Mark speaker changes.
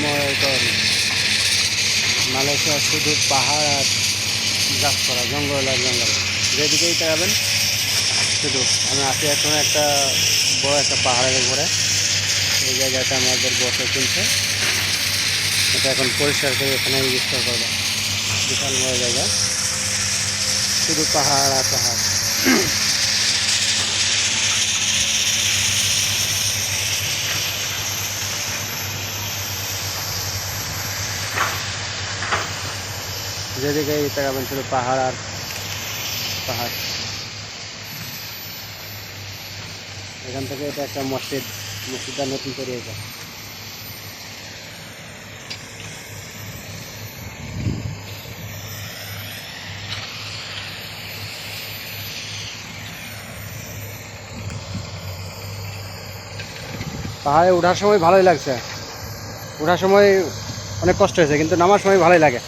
Speaker 1: মনে করেন মালয়েশিয়া শুধু পাহাড় আর গাছপালা, জঙ্গল আর জঙ্গল, যেদিকেই তাকাবেন শুধু। আমি আছি এখন একটা বড় একটা পাহাড়ের উপরে, এই জায়গাটা আমাদের বসে কিনছে, এটা এখন পরিষ্কার করে এখানে স্টোর করবে। বিশাল বড় জায়গা, শুধু পাহাড় আর পাহাড়। যেদিকে তাকাবেন শুধু পাহাড় আর পাহাড়। এখান থেকে এটা একটা মসজিদটা নতুন তৈরি হয়েছে। পাহাড়ে ওঠার সময় ভালোই লাগছে, ওঠার সময় অনেক কষ্ট হয়েছে, কিন্তু নামার সময় ভালোই লাগে।